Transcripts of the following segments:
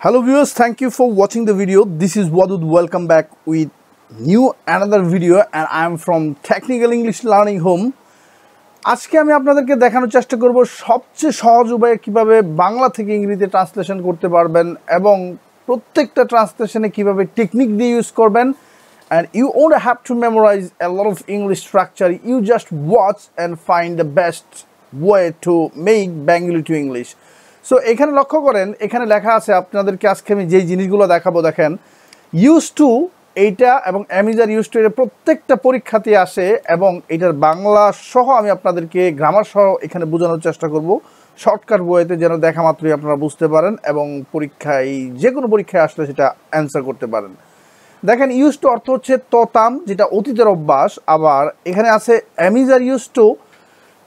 Hello viewers, thank you for watching the video. This is Wadud. Welcome back with another video and I am from Technical English Learning Home. আজকে আমি আপনাদেরকে দেখানোর চেষ্টা করব সবচেয়ে সহজ উপায়ে কিভাবে বাংলা থেকে ইংরেজিতে ট্রান্সলেশন করতে পারবেন এবং প্রত্যেকটা ট্রান্সলেশনে কিভাবে টেকনিক দিয়ে ইউজ করবেন and you won't have to memorize a lot of English structure. You just watch and find the best way to make Bengali to English. So এখানে লক্ষ্য করেন, এখানে লেখা আছে আপনাদেরকে আজকে আমি যেই জিনিসগুলো দেখাবো দেখেন, ইউজ টু এইটা এবং অ্যামিজার ইউজ টু এটা প্রত্যেকটা পরীক্ষাতে আসে এবং এটার বাংলা সহ আমি আপনাদেরকে গ্রামার সহ এখানে বোঝানোর চেষ্টা করব শর্টকাট ওয়েতে, যেন দেখা মাত্রই আপনারা বুঝতে পারেন এবং পরীক্ষায় যে কোনো পরীক্ষায় আসলে সেটা অ্যান্সার করতে পারেন। দেখেন, ইউজ টু অর্থ হচ্ছে ততাম, যেটা অতীতের অভ্যাস। আবার এখানে আছে অ্যামিজার ইউজ টু,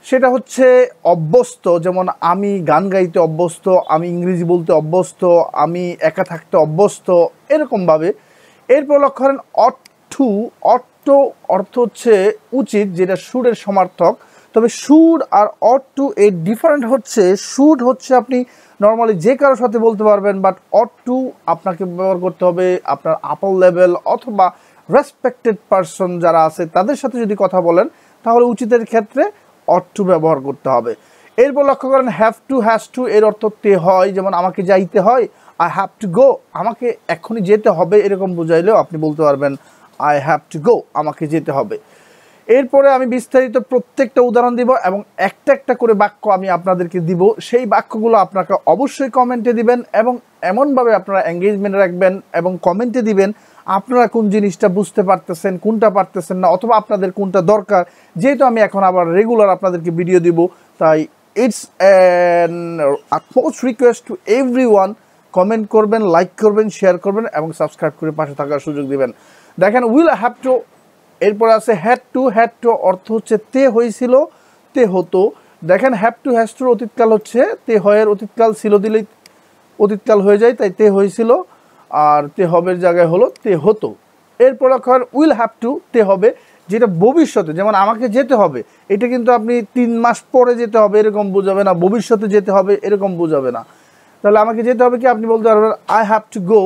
সেটা হচ্ছে অভ্যস্ত, যেমন আমি গান গাইতে অভ্যস্ত, আমি ইংরেজি বলতে অভ্যস্ত, আমি একা থাকতে অভ্যস্ত, এরকমভাবে। এরপর লক্ষ্য করেন অর্থ হচ্ছে উচিত, যেটা সুরের সমার্থক। তবে সুর আর টু এর ডিফারেন্ট হচ্ছে, সুর হচ্ছে আপনি নর্মালি যে কারোর সাথে বলতে পারবেন, বাট টু আপনাকে ব্যবহার করতে হবে আপনার আপার লেভেল অথবা রেসপেক্টেড পারসন যারা আছে তাদের সাথে যদি কথা বলেন, তাহলে উচিতের ক্ষেত্রে টু ব্যবহার করতে হবে। এরপর লক্ষ্য করেন হ্যাভ টু, হ্যাজ টু এর অর্থ তে হয়, যেমন আমাকে যাইতে হয়, আই হ্যাভ টু গো, আমাকে এক্ষুনি যেতে হবে, এরকম বোঝাইলেও আপনি বলতে পারবেন আই হ্যাভ টু গো, আমাকে যেতে হবে। এরপরে আমি বিস্তারিত প্রত্যেকটা উদাহরণ দিব এবং একটা একটা করে বাক্য আমি আপনাদেরকে দিব। সেই বাক্যগুলো আপনাকে অবশ্যই কমেন্টে দিবেন এবং এমনভাবে আপনারা এঙ্গেজমেন্ট রাখবেন এবং কমেন্টে দিবেন আপনারা কোন জিনিসটা বুঝতে পারতেছেন, কোনটা পারতেছেন না, অথবা আপনাদের কোনটা দরকার। যেহেতু আমি এখন আবার রেগুলার আপনাদেরকে ভিডিও দিব, তাই it's an utmost request to everyone, comment করবেন, লাইক করবেন, শেয়ার করবেন এবং সাবস্ক্রাইব করে পাশে থাকার সুযোগ দিবেন। দেখেন, উইল হ্যাভ টু, এরপর আছে হ্যাড টু অর্থ হচ্ছে তে হয়েছিল, তে হতো। দেখেন, হ্যাভ টু হ্যাজ টুর অতীতকাল হচ্ছে তে হয়ের অতীতকাল ছিল দিলেই অতীতকাল হয়ে যায়, তাই তে হয়েছিল, আর তে হবের জায়গায় হলো তে হতো। এরপর এখন উইল হ্যাভ টু, তে হবে, যেটা ভবিষ্যতে, যেমন আমাকে যেতে হবে, এটা কিন্তু আপনি 3 মাস পরে যেতে হবে এরকম বোঝাবে না, ভবিষ্যতে যেতে হবে এরকম বোঝাবে না। তাহলে আমাকে যেতে হবে কি, আপনি বলতে পারবেন আই হ্যাভ টু গো।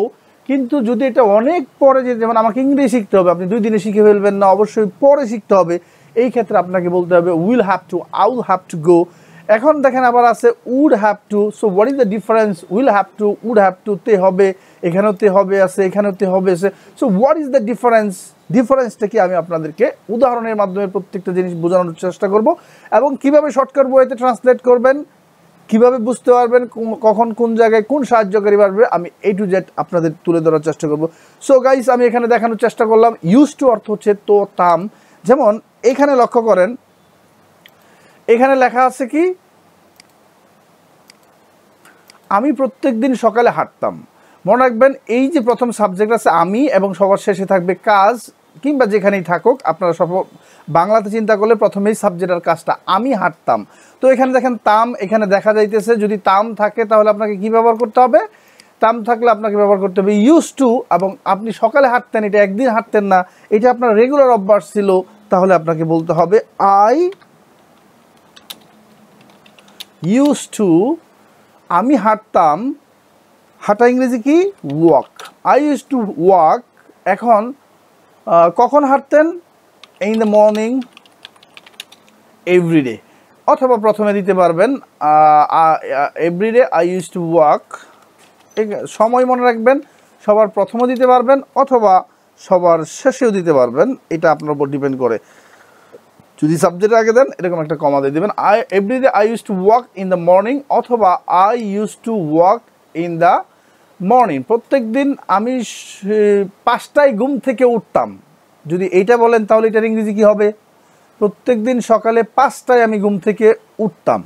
কিন্তু যদি এটা অনেক পরে যেতে, যেমন আমাকে ইংরেজি শিখতে হবে, আপনি 2 দিনে শিখে ফেলবেন না, অবশ্যই পরে শিখতে হবে, এই ক্ষেত্রে আপনাকে বলতে হবে will have to, I will have to go. এখন দেখেন আবার আছে would have to. So what is the difference? Will have to, would have to, তে হবে, এখানেও তে হবে আছে, এখানেও তে হবে আছে। So what is the difference? ডিফারেন্সটা কি আমি আপনাদেরকে উদাহরণের মাধ্যমে প্রত্যেকটা জিনিস বোঝানোর চেষ্টা করব এবং কিভাবে শর্টকাট ওয়েতে ট্রান্সলেট করবেন, কিভাবে বুঝতে পারবেন কখন কোন জায়গায় কোন সাহায্যকারী পারবে, আমি A to Z আপনাদের তুলে ধরার চেষ্টা করব। সো গাইস, আমি এখানে দেখানোর চেষ্টা করলাম ইউজ টু অর্থ হচ্ছে তো তাম। যেমন এখানে লক্ষ্য করেন, এখানে লেখা আছে কি, আমি প্রত্যেক দিন সকালে হাঁটতাম। মনে রাখবেন, এই যে প্রথম সাবজেক্ট আছে আমি এবং সবার শেষে থাকবে কাজ, কিংবা যেখানেই থাকুক আপনারা সব বাংলাতে চিন্তা করলে প্রথমেই সাবজেক্ট আর কাজটা আমি হাঁটতাম। তো এখানে দেখেন তাম এখানে দেখা যাইতেছে, যদি তাম থাকে তাহলে আপনাকে কি ব্যবহার করতে হবে? তাম থাকলে আপনাকে ব্যবহার করতে হবে ইউজ টু। এবং আপনি সকালে হাঁটতেন, এটা একদিন হাঁটতেন না, এটা আপনার রেগুলার অভ্যাস ছিল, তাহলে আপনাকে বলতে হবে আই ইউজ টু, আমি হাঁটতাম, হাঁটা ইংরেজি কি? Walk. I use to walk. এখন কখন হাঁটতেন? ইন দ্য মর্নিং এভরিডে, অথবা প্রথমে দিতে পারবেন everyday I use to walk. সময় মনে রাখবেন, সবার প্রথমে দিতে পারবেন অথবা সবার শেষেও দিতে পারবেন, এটা আপনার উপর ডিপেন্ড করে। যদি সাবজেক্ট আগে দেন এরকম একটা কমা দিয়ে দেবেন, everyday I use to walk in the morning, অথবা I use to walk in the morning. প্রত্যেক দিন আমি 5টায় ঘুম থেকে উঠতাম। যদি এইটা বলেন তাহলে এটার ইংরেজি কী হবে? প্রত্যেক দিন সকালে 5টায় আমি ঘুম থেকে উঠতাম।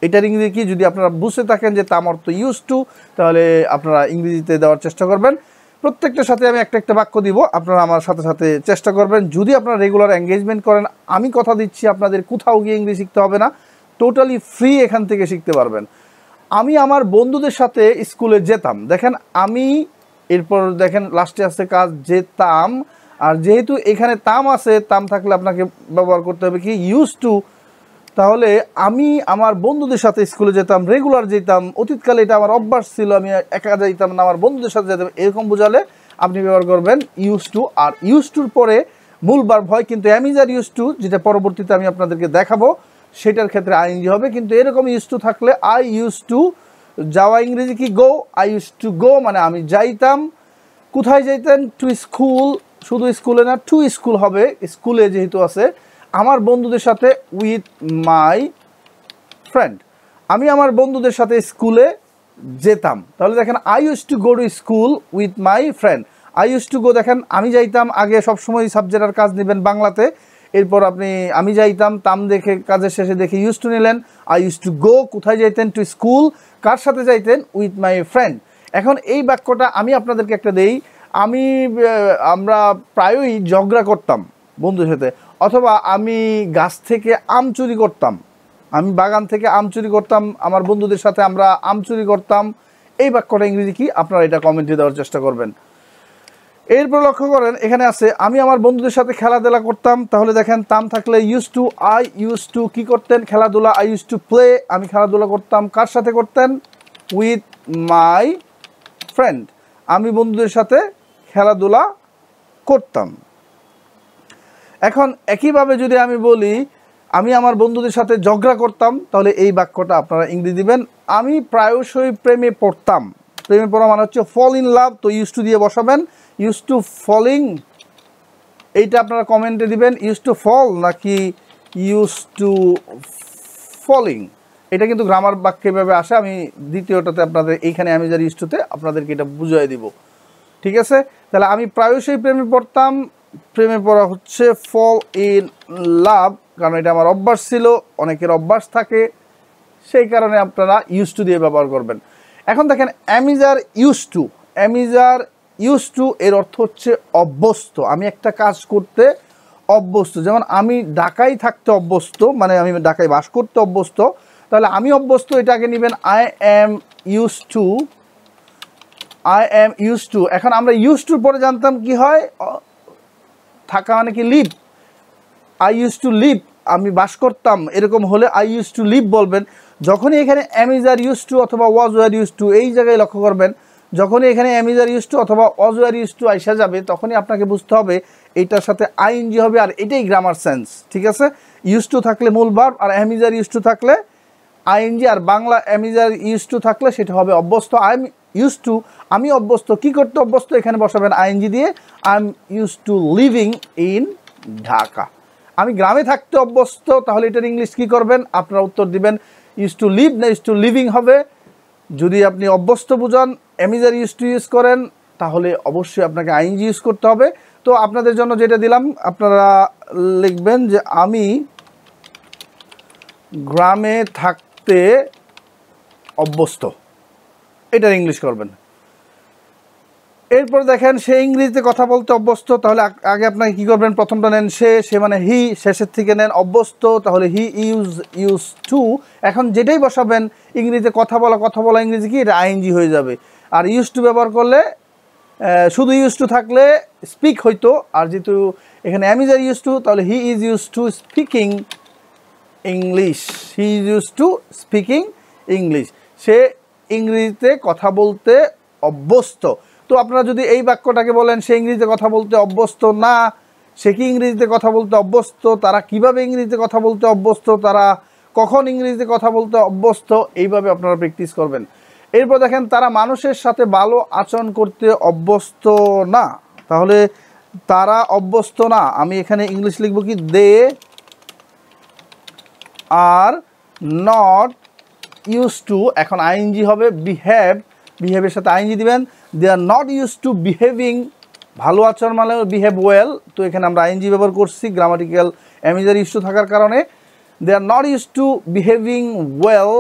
এটার ইংরেজি কি? যদি আপনারা বুঝতে থাকেন যে তাম অর্থ ইউজ টু, তাহলে আপনারা ইংরেজিতে দেওয়ার চেষ্টা করবেন। প্রত্যেকটার সাথে আমি একটা একটা বাক্য দিব, আপনারা আমার সাথে সাথে চেষ্টা করবেন। যদি আপনারা রেগুলার এঙ্গেজমেন্ট করেন, আমি কথা দিচ্ছি আপনাদের কোথাও গিয়ে ইংরেজি শিখতে হবে না, টোটালি ফ্রি এখান থেকে শিখতে পারবেন। আমি আমার বন্ধুদের সাথে স্কুলে যেতাম। দেখেন আমি, এরপর দেখেন লাস্টে আছে কাজ, যেতাম। আর যেহেতু এখানে তাম আছে, তাম থাকলে আপনাকে ব্যবহার করতে হবে কি? Use to. তাহলে আমি আমার বন্ধুদের সাথে স্কুলে যেতাম, রেগুলার যেতাম, অতীতকালে এটা আমার অভ্যাস ছিল, আমি একা যাইতাম না, আমার বন্ধুদের সাথে যেতাম, এরকম বোঝালে আপনি ব্যবহার করবেন ইউজ টু। আর ইউজ টুর পরে মূল ভার্ব হয়, কিন্তু am is R use to, যেটা পরবর্তীতে আমি আপনাদেরকে দেখাবো, সেটার ক্ষেত্রে আইএনজি হবে। কিন্তু এরকম ইউজ টু থাকলে আই ইউজ টু যাওয়া ইংরেজি কি go, I use to go মানে আমি যাইতাম। কোথায় যাইতেন? টু স্কুল, শুধু স্কুলে না, টু স্কুল হবে, স্কুলে যেহেতু আছে। আমার বন্ধুদের সাথে উইথ মাই ফ্রেন্ড, আমি আমার বন্ধুদের সাথে স্কুলে যেতাম। তাহলে দেখেন I use to go to school with my friend. I use to গো, দেখেন আমি যাইতাম, আগে সবসময় সাবজেক্ট আর কাজ নেবেন বাংলাতে, এরপর আপনি আমি যাইতাম তাম দেখে কাজের শেষে দেখে ইউজ টু নিলেন। আই ইউজ টু গো, কোথায় যাইতেন? টু স্কুল, কার সাথে যাইতেন? With my friend. এখন এই বাক্যটা আমি আপনাদেরকে একটা দেই, আমরা প্রায়ই ঝগড়া করতাম বন্ধুদের সাথে, অথবা আমি গাছ থেকে আম চুরি করতাম, আমি বাগান থেকে আম চুরি করতাম, আমার বন্ধুদের সাথে আমরা আম চুরি করতাম। এই বাক্যটা ইংরেজি কি? আপনারা এটা কমেন্টে দেওয়ার চেষ্টা করবেন। এরপর লক্ষ্য করেন এখানে আছে আমি আমার বন্ধুদের সাথে খেলাধুলা করতাম। তাহলে দেখেন তাম থাকলে use to, I use two কি করতেন? খেলাধুলা। আই ইউজ টু প্লে, আমি খেলাধুলা করতাম, কার সাথে করতেন? উইথ মাই ফ্রেন্ড, আমি বন্ধুদের সাথে খেলাধুলা করতাম। এখন একইভাবে যদি আমি বলি আমি আমার বন্ধুদের সাথে ঝগড়া করতাম, তাহলে এই বাক্যটা আপনারা ইংরেজি দিবেন আমি প্রায়শই প্রেমে পড়তাম। প্রেমে পড়া মানে হচ্ছে ফল ইন লাভ, তো ইউজ টু দিয়ে বসাবেন। ইউজ টু ফলিং, এইটা আপনারা কমেন্টে দিবেন, ইউজ টু ফল নাকি ইউজ টু ফলিং। এটা কিন্তু গ্রামার বাক্যে ভাবে আসে, আমি দ্বিতীয়টাতে আপনাদের এইখানে আমি যার ইউজ টুতে আপনাদেরকে এটা বুঝিয়ে দিব, ঠিক আছে? তাহলে আমি প্রায়শই প্রেমে পড়তাম, প্রেমে পড়া হচ্ছে ফল ইন লাভ, কারণ এটা আমার অভ্যাস ছিল, অনেকের অভ্যাস থাকে, সেই কারণে আপনারা ইউজ টু দিয়ে ব্যবহার করবেন। এখন দেখেন am is are use to, am is are use to এর অর্থ হচ্ছে অভ্যস্ত, আমি একটা কাজ করতে অভ্যস্ত। যেমন আমি ঢাকায় থাকতে অভ্যস্ত, মানে আমি ঢাকায় বাস করতে অভ্যস্ত, তাহলে আমি অভ্যস্ত এটাকে নেবেন I am use to, I am use to. এখন আমরা ইউজ টুর পরে জানতাম কি হয়, থাকা মানে কি live, I use to live, আমি বাস করতাম, এরকম হলে আই ইউজ টু লিভ বলবেন। যখনই এখানে am is R use to অথবা ওয়াজ ওয়ার ইউজ টু, এই জায়গায় লক্ষ্য করবেন, যখনই এখানে am is R use to অথবা ওয়াজ ওয়ার ইউজ টু আইসা যাবে, তখনই আপনাকে বুঝতে হবে এইটার সাথে আইএনজি হবে, আর এটাই গ্রামার সেন্স, ঠিক আছে? ইউজ টু থাকলে মূল ভার্ব, আর am is R use to থাকলে আইএনজি, আর Bangla am is R use to থাকলে সেটা হবে অভ্যস্ত। আই এম ইউজ টু, আমি অভ্যস্ত কি করতে অভ্যস্ত, এখানে বসাবেন আইএনজি দিয়ে। I am use to living in Dhaka, আমি গ্রামে থাকতে অভ্যস্ত, তাহলে এটার ইংলিশ কী করবেন? আপনারা উত্তর দিবেন ইউজ টু লিভ না ইউজ টু লিভিং হবে। যদি আপনি অভ্যস্ত বুঝান, অ্যামিজার ইউজ টু ইউজ করেন, তাহলে অবশ্যই আপনাকে আইএনজি ইউজ করতে হবে। তো আপনাদের জন্য যেটা দিলাম, আপনারা লিখবেন যে আমি গ্রামে থাকতে অভ্যস্ত, এটার ইংলিশ করবেন। এরপর দেখেন সে ইংরেজিতে কথা বলতে অভ্যস্ত, তাহলে আগে আপনাকে কী করবেন? প্রথমটা নেন সে মানে হি, শেষের থেকে নেন অভ্যস্ত, তাহলে হি ইউজ টু। এখন যেটাই বসাবেন ইংরেজিতে কথা বলা ইংরেজি কি, এটা আইএনজি হয়ে যাবে। আর ইউজ টু ব্যবহার করলে, শুধু ইউজ টু থাকলে স্পিক হইতো, আর যেহেতু এখানে am is R use to, তাহলে he is use to speaking English, he is use to speaking English, সে ইংরেজিতে কথা বলতে অভ্যস্ত। তো আপনারা যদি এই বাক্যটাকে বলেন সে ইংরেজিতে কথা বলতে অভ্যস্ত না, সে কি ইংরেজিতে কথা বলতে অভ্যস্ত, তারা কিভাবে ইংরেজিতে কথা বলতে অভ্যস্ত, তারা কখন ইংরেজিতে কথা বলতে অভ্যস্ত, এইভাবে আপনারা প্র্যাকটিস করবেন। এরপর দেখেন তারা মানুষের সাথে ভালো আচরণ করতে অভ্যস্ত না, তাহলে তারা অভ্যস্ত না, আমি এখানে ইংলিশ লিখব কি, they are not use to, এখন আইএনজি হবে বিহেভ, বিহেভের সাথে আইএনজি দিবেন। They are not use to behaving, ভালো আচরণ মানে বিহেভ ওয়েল, তো এখানে আমরা আইএনজি ব্যবহার করছি গ্রামাটিক্যাল অ্যামিজার ইউজ টু থাকার কারণে। They are not use to behaving well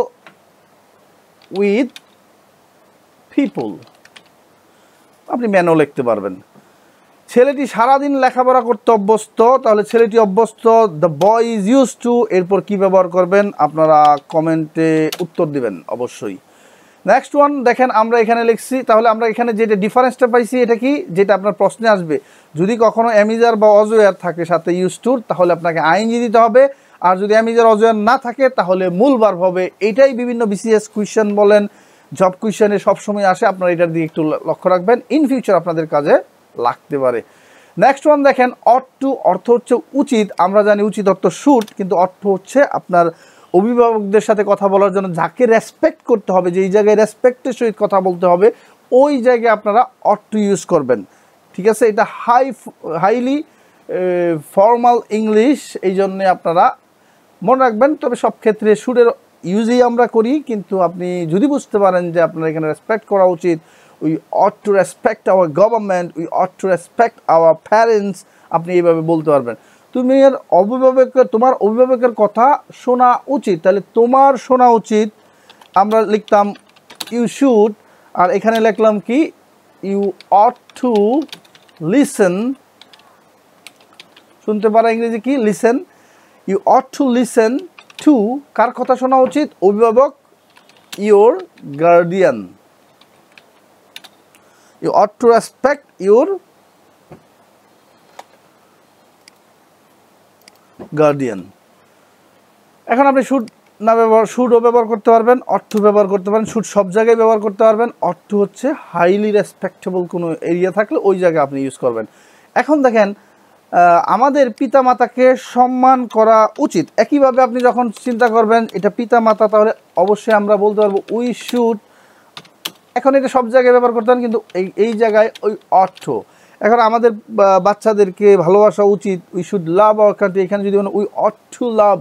with people, আপনি ম্যানও লিখতে পারবেন। ছেলেটি সারাদিন লেখাপড়া করতে অভ্যস্ত, তাহলে ছেলেটি অভ্যস্ত, the boy is use two, এরপর কী ব্যবহার করবেন আপনারা কমেন্টে উত্তর দিবেন অবশ্যই। নেক্সট ওয়ান দেখেন আমরা এখানে লিখছি, তাহলে আমরা এখানে যেটা ডিফারেন্সটা পাইছি এটা কি, যেটা আপনার প্রশ্নে আসবে, যদি কখনো অ্যামিজার বা অজওয়ার থাকে সাথে ইউজ টুর, তাহলে আপনাকে আইএনজি দিতে হবে, আর যদি এম ইজ এর অজয়ের না থাকে তাহলে মূল ভার্ব হবে। এটাই বিভিন্ন বিসিএস কোয়েশ্চেন বলেন, জব কোয়েশ্চেনে সবসময় আসে, আপনারা এটার দিকে একটু লক্ষ্য রাখবেন, ইন ফিউচার আপনাদের কাজে লাগতে পারে। নেক্সট ওয়ান দেখেন, অট টু অর্থ হচ্ছে উচিত। আমরা জানি উচিত অর্থ শুড, কিন্তু অর্থ হচ্ছে আপনার অভিভাবকদের সাথে কথা বলার জন্য যাকে রেসপেক্ট করতে হবে, যেই জায়গায় রেসপেক্টের সহিত কথা বলতে হবে, ওই জায়গায় আপনারা অট টু ইউজ করবেন। ঠিক আছে, এটা হাইলি ফর্মাল ইংলিশ, এই জন্যে আপনারা মনে রাখবেন। তবে সব ক্ষেত্রে শুডের ইউজই আমরা করি, কিন্তু আপনি যদি বুঝতে পারেন যে আপনার এখানে রেসপেক্ট করা উচিত, we ought to respect our government, we ought to respect our parents, আপনি এইভাবে বলতে পারবেন। তোমার অভিভাবকের কথা শোনা উচিত, তাহলে তোমার শোনা উচিত আমরা লিখতাম ইউ শুড, আর এখানে লিখলাম কি ইউ অট টু লিসেন। শুনতে পারা ইংরেজি কি listen. You ought to listen to, কার কথা শোনা উচিত, অভিভাবক, your guardian. You ought to respect your guardian. এখন আপনি শুড না শুডও ব্যবহার করতে পারবেন, অর্থ ব্যবহার করতে পারেন, শুড সব জায়গায় ব্যবহার করতে পারবেন। অর্থ হচ্ছে হাইলি রেসপেক্টেবল কোনো এরিয়া থাকলে ওই জায়গায় আপনি ইউজ করবেন। এখন দেখেন, আমাদের পিতামাতাকে সম্মান করা উচিত। একইভাবে আপনি যখন চিন্তা করবেন এটা পিতামাতা, তাহলে অবশ্যই আমরা বলতে পারবো উই শুড। এখন এটা সব জায়গায় ব্যবহার করতে পারেন, কিন্তু এই জায়গায় ওই অর্থ। এখন আমাদের বাচ্চাদেরকে ভালোবাসা উচিত, we should love our country, এখানে যদি উই অট টু লাভ,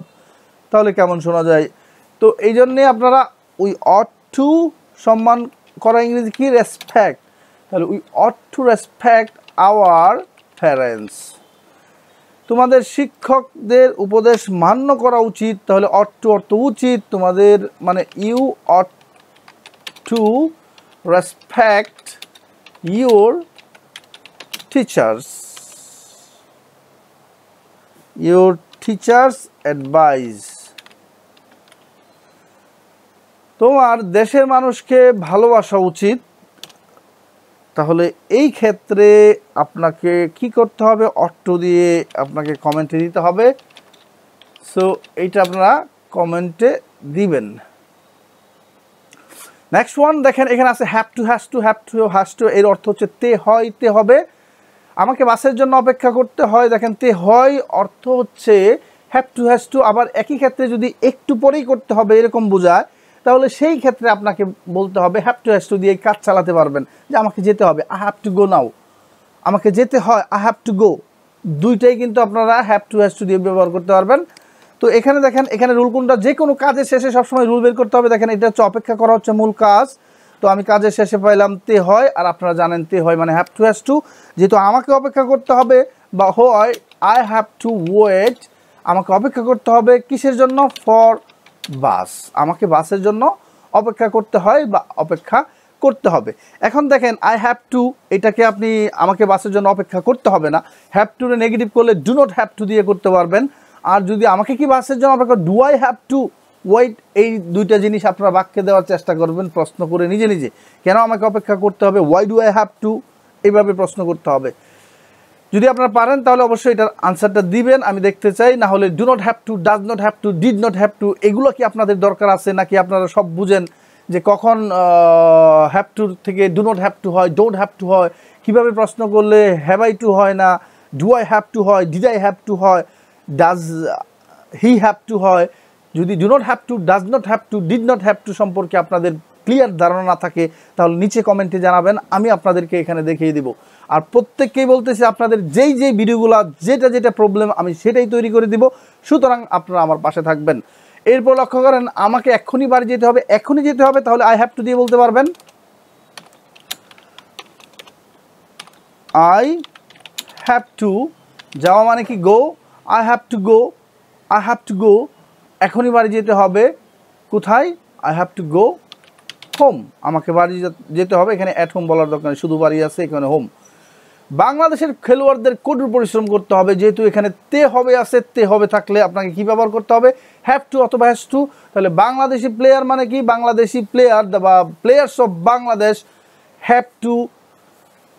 তাহলে কেমন শোনা যায়। তো এই জন্যে আপনারা উই অট টু সম্মান করা ইংরেজি কি রেসপেক্ট, তাহলে we ought to respect our parents. তোমাদের শিক্ষকদের উপদেশ মান্য করা উচিত, তাহলে অট টু অর্থ উচিত, তোমাদের মানে you ought to respect your teachers, your teachers advice. তোমার দেশের মানুষকে ভালোবাসা উচিত, তাহলে এই ক্ষেত্রে আপনাকে কি করতে হবে, অর্থ দিয়ে আপনাকে কমেন্টে দিতে হবে। সো এইটা আপনারা কমেন্টে দিবেন। নেক্সট ওয়ান দেখেন, এখানে আছে have to, has to, have to, has to, এর অর্থ হচ্ছে তে হয়, তে হবে। আমাকে বাসের জন্য অপেক্ষা করতে হয়, দেখেন তে হয় অর্থ হচ্ছে হ্যাভ টু, হ্যাজ টু। আবার একই ক্ষেত্রে যদি একটু পরেই করতে হবে এরকম বোঝায়, তাহলে সেই ক্ষেত্রে আপনাকে বলতে হবে হ্যাভ টু, হ্যাজ টু দিয়ে কাজ চালাতে পারবেন, যে আমাকে যেতে হবে, আই হ্যাভ টু গো নাও, আমাকে যেতে হয়, আই হ্যাভ টু গো। দুইটাই কিন্তু আপনারা হ্যাভ টু, হ্যাজ টু দিয়ে ব্যবহার করতে পারবেন। তো এখানে দেখেন, এখানে রুল কোনটা, যে কোনো কাজের শেষে সবসময় রুল বের করতে হবে। দেখেন এটা হচ্ছে অপেক্ষা করা হচ্ছে মূল কাজ, তো আমি কাজের শেষে পাইলাম তে হয়, আর আপনারা জানেন তে হয় মানে হ্যাভ টু, হ্যাজ টু। যেহেতু আমাকে অপেক্ষা করতে হবে বা হয়, আই হ্যাভ টু ওয়েট, আমাকে অপেক্ষা করতে হবে কিসের জন্য, ফর বাস, আমাকে বাসের জন্য অপেক্ষা করতে হয় বা অপেক্ষা করতে হবে। এখন দেখেন আই হ্যাভ টু, এটাকে আপনি আমাকে বাসের জন্য অপেক্ষা করতে হবে না, হ্যাভ টু নেগেটিভ করলে ডু নট হ্যাভ টু দিয়ে করতে পারবেন। আর যদি আমাকে কি বাসের জন্য অপেক্ষা, do I have to wait, এই দুইটা জিনিস আপনারা বাক্যে দেওয়ার চেষ্টা করবেন, প্রশ্ন করে নিজে নিজে, কেন আমাকে অপেক্ষা করতে হবে, why do I have two, এইভাবে প্রশ্ন করতে হবে। যদি আপনারা পারেন তাহলে অবশ্যই এটার আনসারটা দিবেন, আমি দেখতে চাই। না হলে do not have to, does not have to, did not have to, এগুলো কি আপনাদের দরকার আছে, নাকি আপনারা সব বুঝেন যে কখন হ্যাভ টু থেকে ডু নট হ্যাভ টু হয়, ডোন্ট হ্যাভ টু হয়, কীভাবে প্রশ্ন করলে হ্যাভ আই টু হয় না, ডু আই হ্যাভ টু হয়, ডিড আই হ্যাভ টু হয়, ডাজ হি হ্যাভ টু হয়। যদি do not have to, does not have to, did not have to সম্পর্কে আপনাদের ক্লিয়ার ধারণা না থাকে, তাহলে নিচে কমেন্টে জানাবেন, আমি আপনাদেরকে এখানে দেখিয়ে দিব। আর প্রত্যেককেই বলতেছি, আপনাদের যেই যেই ভিডিওগুলো যেটা যেটা প্রবলেম আমি সেটাই তৈরি করে দিব, সুতরাং আপনারা আমার পাশে থাকবেন। এরপর লক্ষ্য করেন, আমাকে এক্ষুনি বাড়ি যেতে হবে, এক্ষুনি যেতে হবে, তাহলে আই হ্যাভ টু দিয়ে বলতে পারবেন, আই হ্যাভ টু, যাওয়া মানে কি go, I have to go, I have to go, এখনই বাড়ি যেতে হবে, কোথায়, I have to go home, আমাকে বাড়ি যেতে হবে, এখানে অ্যাট হোম বলার দরকার নেই, শুধু বাড়ি আছে, এখানে হোম। বাংলাদেশের খেলোয়াড়দের কঠোর পরিশ্রম করতে হবে, যেহেতু এখানে তে হবে আছে, তে হবে থাকলে আপনাকে কি ব্যবহার করতে হবে, হ্যাভ টু অথবা হ্যাজ টু। তাহলে বাংলাদেশি প্লেয়ার মানে কি, বাংলাদেশি প্লেয়ার বা players of Bangladesh have to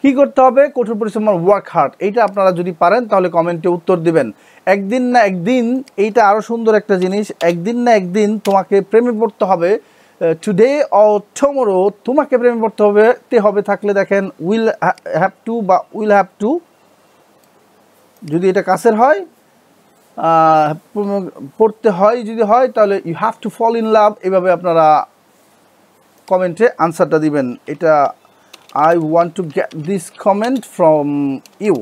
কি করতে হবে? কঠোর পরিশ্রম, ওয়ার্ক হার্ড। এইটা আপনারা যদি পারেন তাহলে কমেন্টে উত্তর দিবেন। একদিন না একদিন, এইটা আরও সুন্দর একটা জিনিস, একদিন না একদিন তোমাকে প্রেমে পড়তে হবে। টুডে অর টুমরো তোমাকে প্রেমে পড়তে হবে। তে হবে থাকলে দেখেন উইল হ্যাভ টু বা উইল হ্যাভ টু, যদি এটা কাছের হয়, পড়তে হয় যদি হয় তাহলে you have to fall in love. এভাবে আপনারা কমেন্টে আনসারটা দিবেন। এটা I want to get this comment from you.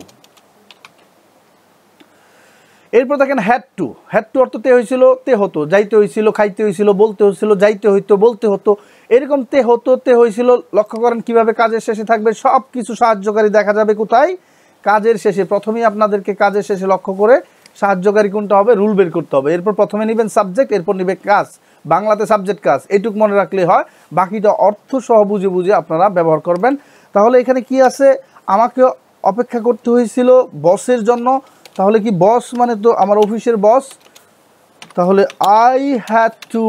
এরপর দেখেন হ্যাড টু। হ্যাড টু অর্থ তে হয়েছিল, তে হতো, যাইতে হয়েছিল, খাইতে হয়েছিল, বলতে হয়েছিল, যাইতে হইতো, বলতে হতো, এরকম তে হতো, তে হয়েছিল। লক্ষ্য করেন কিভাবে কাজের শেষে থাকবে। সব কিছু সাহায্যকারী দেখা যাবে কোথায়? কাজের শেষে। প্রথমেই আপনাদেরকে কাজের শেষে লক্ষ্য করে সাহায্যকারী কোনটা হবে রুল বের করতে হবে। এরপর প্রথমে নেবেন সাবজেক্ট, এরপর নেবে কাজ। বাংলাতে সাবজেক্ট কাজ, এটুক মনে রাখলেই হয়। বাকিটা অর্থ সহ বুঝে বুঝে আপনারা ব্যবহার করবেন। তাহলে এখানে কি আছে? আমাকে অপেক্ষা করতে হয়েছিল বসের জন্য। তাহলে কি বস মানে তো আমার অফিসের বস। তাহলে আই হ্যাড টু,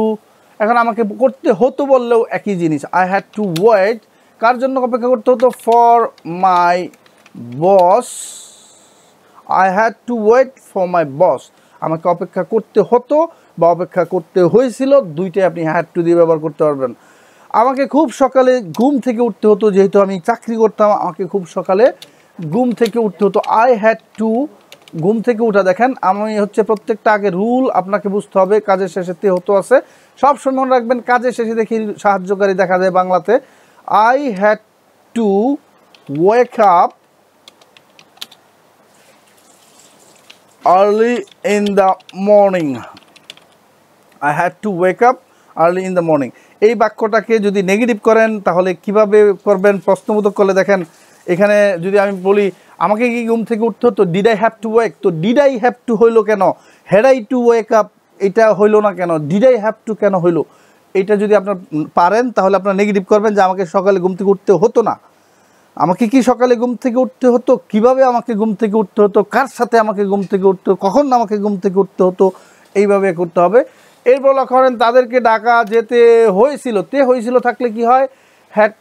এখন আমাকে করতে হতো বললেও একই জিনিস। আই হ্যাড টু ওয়েট, কার জন্য অপেক্ষা করতে হতো? For my boss. I had to wait for my boss, আমাকে অপেক্ষা করতে হতো বা অপেক্ষা করতে হয়েছিল, দুইটাই আপনি হ্যাড টু দিয়ে ব্যবহার করতে পারবেন। আমাকে খুব সকালে ঘুম থেকে উঠতে হতো, যেহেতু আমি চাকরি করতাম, আমাকে খুব সকালে ঘুম থেকে উঠতে হতো। আই হ্যাড টু, ঘুম থেকে উঠা। দেখেন আমি হচ্ছে প্রত্যেকটা আগে রুল আপনাকে বুঝতে হবে। কাজের শেষে তে হতো আছে, সব সময় মনে রাখবেন। কাজের শেষে দেখি সাহায্যকারী দেখা যায় বাংলাতে। I had two wake up early in the morning. I had to wake up early in the morning. এই বাক্যটাকে যদি নেগেটিভ করেন তাহলে কিভাবে করবেন? প্রশ্নবোধক করলে দেখেন এখানে যদি আমি বলি আমাকে কি ঘুম থেকে উঠতে হতো, ডিড আই হ্যাভ টু ওয়েক, তো ডিড আই হ্যাভ টু হইলো কেন? Had I two wake up এটা হইলো না কেন? ডিড আই হ্যাভ টু কেন হইলো? এটা যদি আপনার পারেন তাহলে আপনার নেগেটিভ করবেন যে আমাকে সকালে ঘুম থেকে উঠতে হতো না। আমাকে কি সকালে ঘুম থেকে উঠতে হতো? কিভাবে আমাকে ঘুম থেকে উঠতে হতো? কার সাথে আমাকে ঘুম থেকে উঠতে হতো? কখন আমাকে ঘুম থেকে উঠতে হতো? এইভাবে করতে হবে। এরপর লক্ষ্য করেন তাদেরকে ডাকা যেতে হয়েছিল। তে হয়েছিল থাকলে কি হয়? Had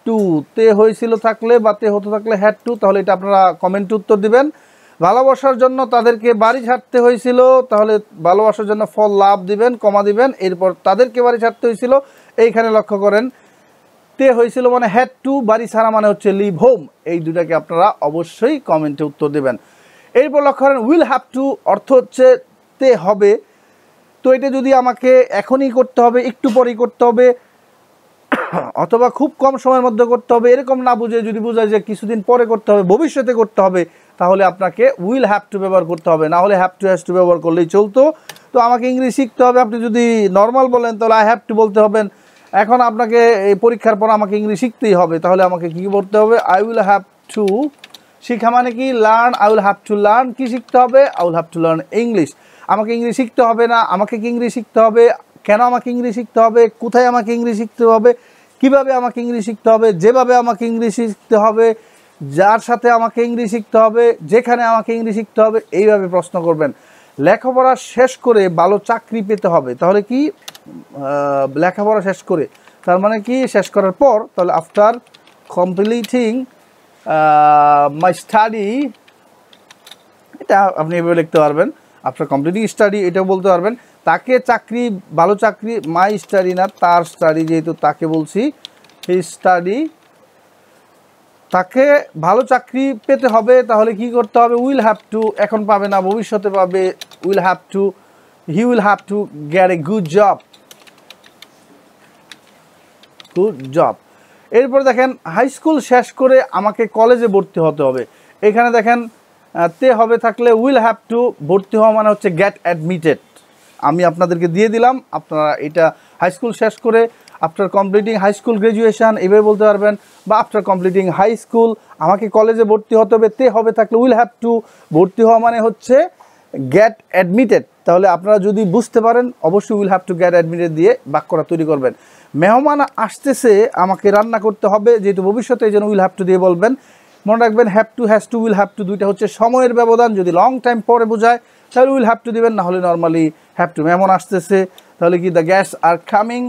to. তে হয়েছিল থাকলে বা তে হতো থাকলে হ্যাড টু। তাহলে এটা আপনারা কমেন্টে উত্তর দিবেন। ভালোবাসার জন্য তাদেরকে বাড়ি ছাড়তে হয়েছিল, তাহলে ভালোবাসার জন্য ফর লাভ দিবেন, কমা দিবেন। এরপর তাদেরকে বাড়ি ছাড়তে হয়েছিল, এইখানে লক্ষ্য করেন তে হয়েছিল মানে হ্যাড টু, বাড়ি ছাড়া মানে হচ্ছে লিভ হোম। এই দুটাকে আপনারা অবশ্যই কমেন্টে উত্তর দেবেন। এরপর লক্ষ্য করেন উইল হ্যাভ টু অর্থ হচ্ছে তে হবে। তো এটা যদি আমাকে এখনই করতে হবে, একটু পরেই করতে হবে, অথবা খুব কম সময়ের মধ্যে করতে হবে, এরকম না বুঝে যদি বোঝায় যে কিছুদিন পরে করতে হবে, ভবিষ্যতে করতে হবে, তাহলে আপনাকে উইল হ্যাভ টু ব্যবহার করতে হবে। না হলে হ্যাভ টু হ্যাজ টু ব্যবহার করলেই চলতো। তো আমাকে ইংলিশ শিখতে হবে, আপনি যদি নর্মাল বলেন তাহলে আই হ্যাভ টু বলতে হবেন। এখন আপনাকে এই পরীক্ষার পর আমাকে ইংলিশ শিখতেই হবে, তাহলে আমাকে কী বলতে হবে? I will have to. শিখা মানে কি? Learn. I will have to learn. কী শিখতে হবে? I will have to learn English. আমাকে ইংলিশ শিখতে হবে না, আমাকে কি ইংলিশ শিখতে হবে? কেন আমাকে ইংলিশ শিখতে হবে? কোথায় আমাকে ইংলিশ শিখতে হবে? কিভাবে আমাকে ইংলিশ শিখতে হবে? যেভাবে আমাকে ইংলিশ শিখতে হবে, যার সাথে আমাকে ইংলিশ শিখতে হবে, যেখানে আমাকে ইংলিশ শিখতে হবে, এইভাবে প্রশ্ন করবেন। লেখাপড়া শেষ করে ভালো চাকরি পেতে হবে। তাহলে কি লেখাপড়া শেষ করে, তার মানে কি শেষ করার পর, তাহলে আফটার কমপ্লিটিং মাই স্টাডি, এটা আপনি এভাবে লিখতে পারবেন। আফটার কমপ্লিটিং স্টাডি এটাও বলতে পারবেন। তাকে চাকরি, ভালো চাকরি, মাই স্টাডি না তার স্টাডি, যেহেতু তাকে বলছি, হি স্টাডি, তাকে ভালো চাকরি পেতে হবে। তাহলে কি করতে হবে? উইল হ্যাভ টু, এখন পাবে না ভবিষ্যতে পাবে। Will have two, he will have to get a good job. Good job. এরপর দেখেন হাই স্কুল শেষ করে আমাকে কলেজে ভর্তি হতে হবে। এখানে দেখেন তে হবে থাকলে উইল হ্যাভ টু, ভর্তি হওয়া মানে হচ্ছে গেট অ্যাডমিটেড। আমি আপনাদেরকে দিয়ে দিলাম, আপনারা এটা হাই স্কুল শেষ করে after completing high school graduation এইভাবে বলতে পারবেন, বা আফটার কমপ্লিটিং হাই স্কুল আমাকে কলেজে ভর্তি হতে হবে। তে হবে থাকলে উইল হ্যাভ টু, ভর্তি হওয়া মানে হচ্ছে গেট অ্যাডমিটেড। তাহলে আপনারা যদি বুঝতে পারেন অবশ্যই will have to get admitted দিয়ে বাক্যটা তৈরি করবেন। মেহমান আসতেছে আমাকে রান্না করতে হবে, যেহেতু ভবিষ্যতে এই জন্য উইল হ্যাভ টু দিয়ে বলবেন। মনে রাখবেন have to, has to, will have two দুইটা হচ্ছে সময়ের ব্যবধান। যদি লং টাইম পরে বোঝায় তাহলে উইল হ্যাভ টু দিবেন, না হলে নর্মালি হ্যাভ টু। মেহমান আসতেছে তাহলে কি the guests are coming,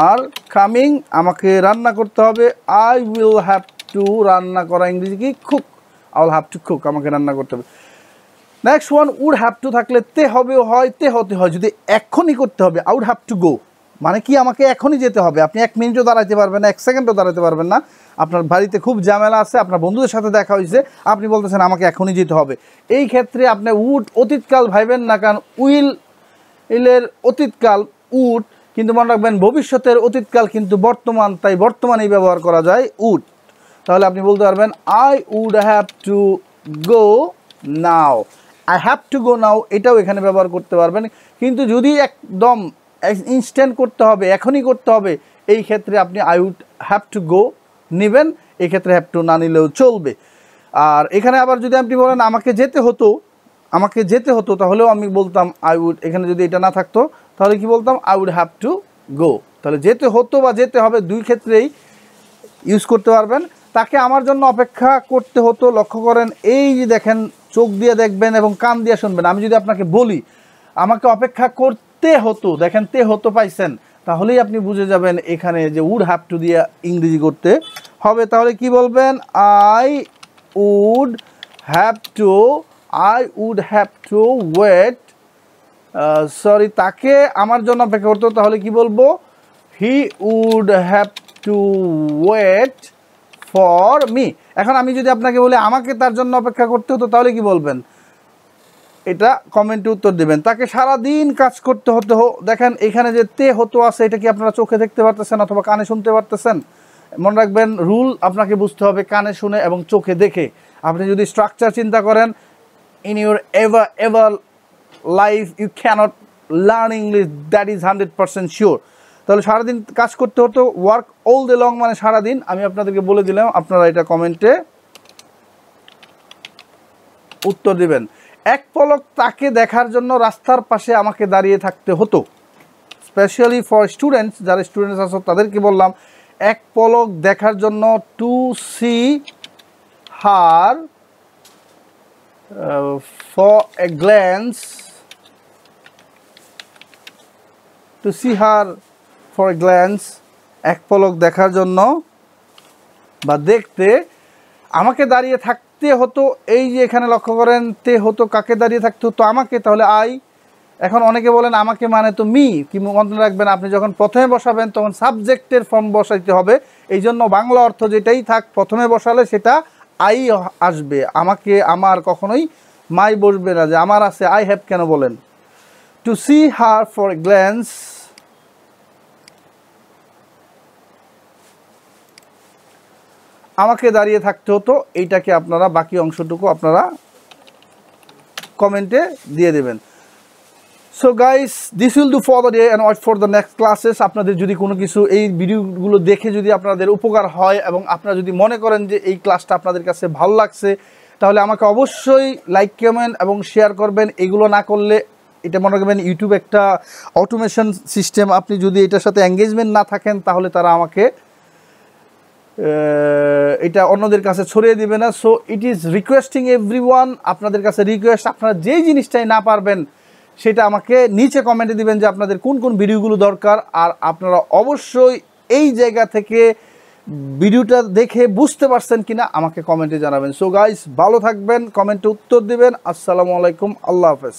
are coming, আমাকে রান্না করতে হবে। আই উইল হ্যাভ টু, রান্না করা ইংরেজি কি cook, I will have to cook, আমাকে রান্না করতে হবে। Next one, would have to থাকলে তে হবে হয়, তে হতে হয়। যদি এখনই করতে হবে, I would have to go, মানে কি আমাকে এখনই যেতে হবে। আপনি 1 মিনিটও দাঁড়াইতে পারবেন না, 1 সেকেন্ডও দাঁড়াতে পারবেন না। আপনার বাড়িতে খুব ঝামেলা আছে, আপনার বন্ধুদের সাথে দেখা হয়েছে, আপনি বলতেছেন আমাকে এখনই যেতে হবে। এই ক্ষেত্রে আপনি উড অতীতকাল ভাইবেন না, কারণ উইলের অতীতকাল উড, কিন্তু মনে রাখবেন ভবিষ্যতের অতীতকাল কিন্তু বর্তমান, তাই বর্তমানেই ব্যবহার করা যায় উড। তাহলে আপনি বলতে পারবেন I would have to go now, I have to go now, এটাও এখানে ব্যবহার করতে পারবেন। কিন্তু যদি একদম ইনস্ট্যান্ট করতে হবে, এখনই করতে হবে, এই ক্ষেত্রে আপনি I would have to go নেবেন, এই ক্ষেত্রে হ্যাভ টু না নিলেও চলবে। আর এখানে আবার যদি আপনি বলেন আমাকে যেতে হতো, তাহলেও আমি বলতাম আই উড, এখানে যদি এটা না থাকতো তাহলে কি বলতাম, I would have to go. তাহলে যেতে হতো বা যেতে হবে, দুই ক্ষেত্রেই ইউজ করতে পারবেন। তাকে আমার জন্য অপেক্ষা করতে হতো, লক্ষ্য করেন এই যে দেখেন, চোখ দিয়ে দেখবেন এবং কান দিয়ে শুনবেন। আমি যদি আপনাকে বলি আমাকে অপেক্ষা করতে হতো, দেখেন তে হতো পাইছেন, তাহলেই আপনি বুঝে যাবেন এখানে যে উড হ্যাভ টু দিয়ে ইংরেজি করতে হবে। তাহলে কি বলবেন, I would have to wait, sorry, তাকে আমার জন্য অপেক্ষা করতো, তাহলে কি বলবো, he would have to wait for me. এখন আমি যদি আপনাকে বলি আমাকে তার জন্য অপেক্ষা করতে হতো, তাহলে কি বলবেন, এটা কমেন্টে উত্তর দেবেন। তাকে সারাদিন কাজ করতে হতো, দেখেন এখানে যে তে হতো আছে, এটা কি আপনারা চোখে দেখতে পারতেছেন অথবা কানে শুনতে পারতেছেন? মনে রাখবেন রুল আপনাকে বুঝতে হবে কানে শুনে এবং চোখে দেখে। আপনি যদি স্ট্রাকচার চিন্তা করেন, in your ever life you cannot learn English, that is 100% sure. তাহলে সারাদিন কাজ করতে হতো, ওয়ার্ক অল ডে লং মানে সারাদিন। আমি আপনাদেরকে বলে দিলাম, আপনারা এটা কমেন্টে উত্তর দিবেন। এক পলক তাকে দেখার জন্য রাস্তার পাশে আমাকে দাঁড়িয়ে থাকতে হতো, স্পেশালি ফর স্টুডেন্টস, যারা স্টুডেন্টস আছে তাদেরকে বললাম, এক পলক দেখার জন্য, to see her for a glance, to see her for a glance, এক পলক দেখার জন্য বা দেখতে আমাকে দাঁড়িয়ে থাকতে হতো। এই যে এখানে লক্ষ্য করেন তে হতো, কাকে দাঁড়িয়ে থাকতে হতো, আমাকে, তাহলে আই। এখন অনেকে বলেন আমাকে মানে তো মি, কি মনে রাখবেন আপনি যখন প্রথমে বসাবেন তখন সাবজেক্টের ফর্ম বসাইতে হবে। এই জন্য বাংলা অর্থ যেটাই থাক প্রথমে বসালে সেটা আই আসবে, আমাকে আমার কখনোই মাই বসবে না, যে আমার আছে আই হ্যাভ কেন বলেন। To see her for a glance, আমাকে দাঁড়িয়ে থাকতে হতো, এইটাকে আপনারা বাকি অংশটুকু আপনারা কমেন্টে দিয়ে দেবেন। So guys, this will do for the day and wait for the next classes. আপনাদের যদি কোনো কিছু এই ভিডিওগুলো দেখে যদি আপনাদের উপকার হয় এবং আপনারা যদি মনে করেন যে এই ক্লাসটা আপনাদের কাছে ভালো লাগছে, তাহলে আমাকে অবশ্যই লাইক, কমেন্ট এবং শেয়ার করবেন। এগুলো না করলে, এটা মনে রাখবেন ইউটিউব একটা অটোমেশন সিস্টেম, আপনি যদি এটার সাথে এঙ্গেজমেন্ট না থাকেন তাহলে তারা আমাকে এটা অন্যদের কাছে ছড়িয়ে দিবে না। So it is requesting everyone, আপনাদের কাছে রিকোয়েস্ট, আপনারা যেই জিনিসটাই না পারবেন সেটা আমাকে নিচে কমেন্টে দিবেন যে আপনাদের কোন কোন ভিডিওগুলো দরকার। আর আপনারা অবশ্যই এই জায়গা থেকে ভিডিওটা দেখে বুঝতে পারছেন কিনা আমাকে কমেন্টে জানাবেন। সো গাইস, ভালো থাকবেন, কমেন্টে উত্তর দিবেন। আসসালামু আলাইকুম, আল্লাহ হাফেজ।